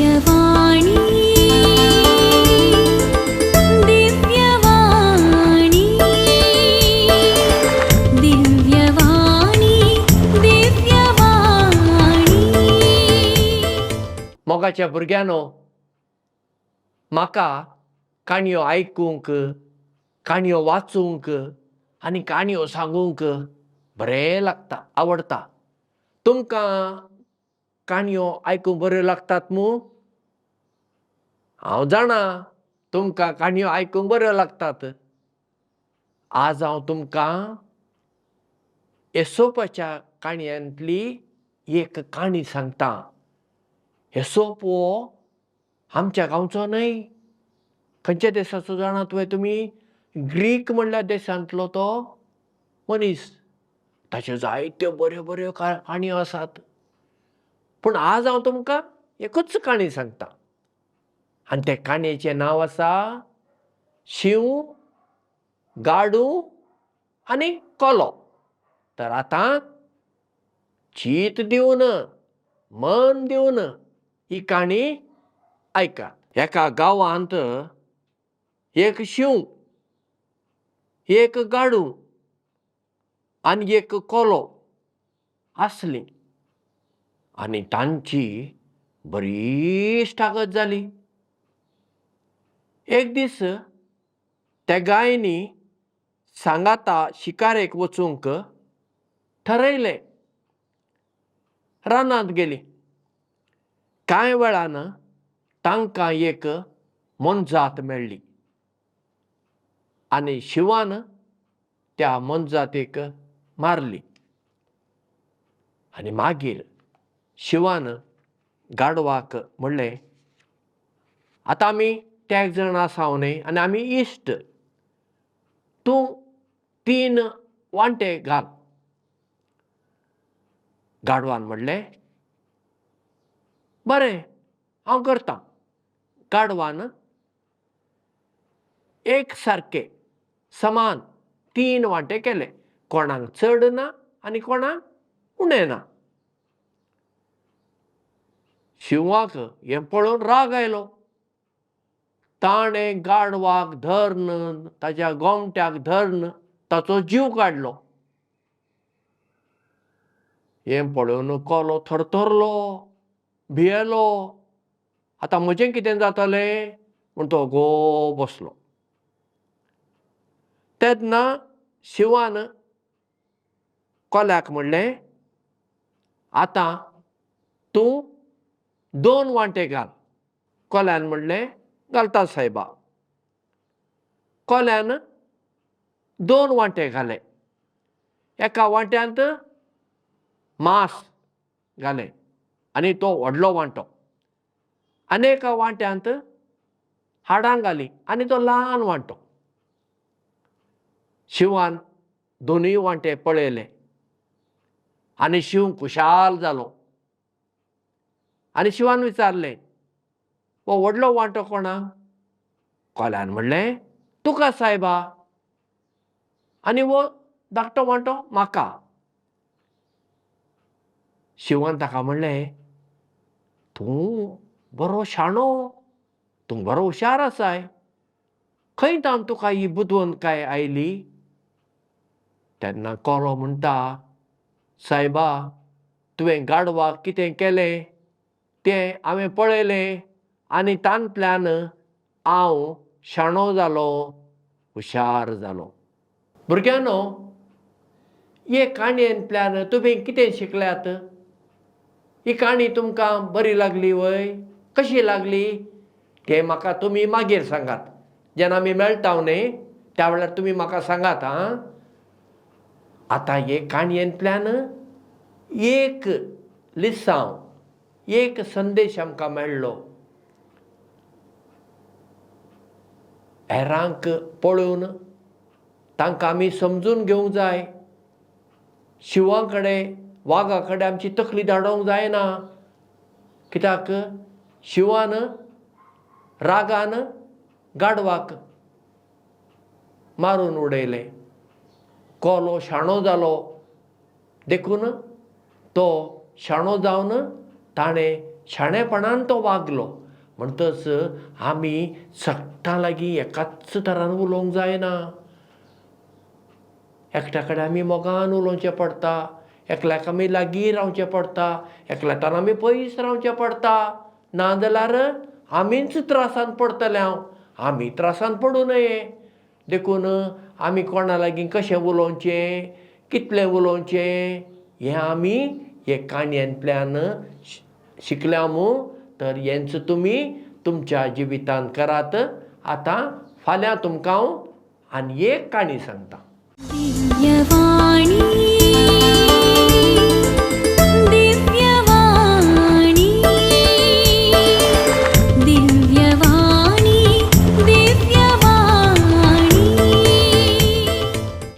दिव्यवाणी दिव्यवाणी दिव्यवाणी दिव्यवाणी मोगाच्या भुरग्यानो म्हाका काणयो आयकूंक काणयो वाचूंक आनी काणयो सांगूंक बरें लागता आवडटा. तुमकां काणयो आयकूंक बऱ्यो लागतात मूं? हांव जाणा तुमकां काणयो आयकूंक बऱ्यो लागतात. आज हांव तुमकां एसोपाच्या काणयांतली एक काणी सांगतां. एसोप हो आमच्या गांवचो न्हय. खंयच्या देशाचो जाणा तुमी? ग्रीक म्हणल्या देशांतलो तो मनीस. ताच्यो जायत्यो बऱ्यो बऱ्यो काणयो आसात. पूण आज हांव तुमकां एकूच काणी सांगतां आनी ते काणयेचें नांव आसा शिव, गाडू आनी कोलो. तर आतां चीत दिवन मन दिवन ही काणी आयकात. एका गांवांत एक शिव, एक गाडू आनी एक कोलो आसलीं आनी तांची बरी इश्टागत जाली. एक दीस त्या गायनी सांगाता शिकारेक वचूंक ठरयलें. रानांत गेलीं. कांय वेळान तांकां एक मनजात मेळ्ळी आनी शिवान त्या मनजातीक मारली. आनी मागीर शिवान गाडवाक म्हणलें, आतां आमी तेग जाण आसाव न्हय आनी आमी इश्ट. तूं 3 वांटे घाल. गाडवान म्हणलें, बरें हांव करतां. गाडवान एक सारके समान 3 वांटे केले. कोणाक चड ना आनी कोणाक उणें ना. शिवाक हें पळोवन राग आयलो. ताणें गाडवाक धरन ताच्या गोमट्याक धरन ताचो जीव काडलो. हें पळोवन कोलो थरथरलो, भियेलो. आतां म्हजें कितें जातलें म्हूण तो घो बसलो. तेन्ना शिवान कोल्याक म्हणलें, आतां तूं 2 वांटे घाल. कोल्यान म्हणलें, घालता सायबा. कोल्यान 2 वांटे घाले. एका वांट्यांत मांस घालें आनी तो व्हडलो वांटो. आनी एका वांट्यांत हाडां घालीं आनी तो ल्हान वांटो. शिवान दोनूय वांटे पळयले आनी शिव खुशाल जालो. आनी शिवान विचारलें, हो व्हडलो वांटो कोणाक? कोल्यान म्हणलें, तुका सायबा. आनी हो धाकटो वांटो म्हाका. शिवान ताका म्हणलें, तूं बरो शाणो, तूं बरो हुशार आसाय. खंयच्यान तुका ही बुदवंतकाय आयली? तेन्ना कोलो म्हणटा, सायबा तुवें गाडवाक कितें केलें तें हांवें पळयलें आनी तांतल्यान हांव शाणो जालो, हुशार जालो. भुरग्यांनो, हे काणयेंतल्यान तुमी कितें शिकल्यात? ही काणी तुमकां बरी लागली वय? कशी लागली तें म्हाका तुमी मागीर सांगात. जेन्ना आमी मेळटाव न्हय त्या वेळार तुमी म्हाका सांगात आं. आतां हे काणयेंतल्यान एक लिसांव, एक संदेश आमकां मेळ्ळो. हेरांक पळोवन तांकां आमी समजून घेवंक जाय. शिवा कडेन वागा कडेन आमची तकली धाडोंक जायना. कित्याक शिवान रागान गाडवाक मारून उडयलें. कोलो शाणो जालो देखून तो शाणो जावन ताणें शाणेपणान तो वागलो म्हणटच आमी सट्टा लागीं एकाच तरान उलोवंक जायना. एकट्या कडेन आमी मोगान उलोवचें पडटा, एकल्याक आमी लागीं रावचें पडटा, एकल्याच्यान आमी पयस रावचें पडटा. नाजाल्यार आमीच त्रासान पडटले आमी त्रासान पडूं नये. देखून आमी कोणा लागीं कशें उलोवचें, कितलें उलोवचें हें आमी हे काणयेंतल्यान शिकल्यामू. तर हेंच तुमी तुमच्या जिवितांत करात. आतां फाल्यां तुमकां हांव आनी एक काणी सांगता. दिव्यवाणी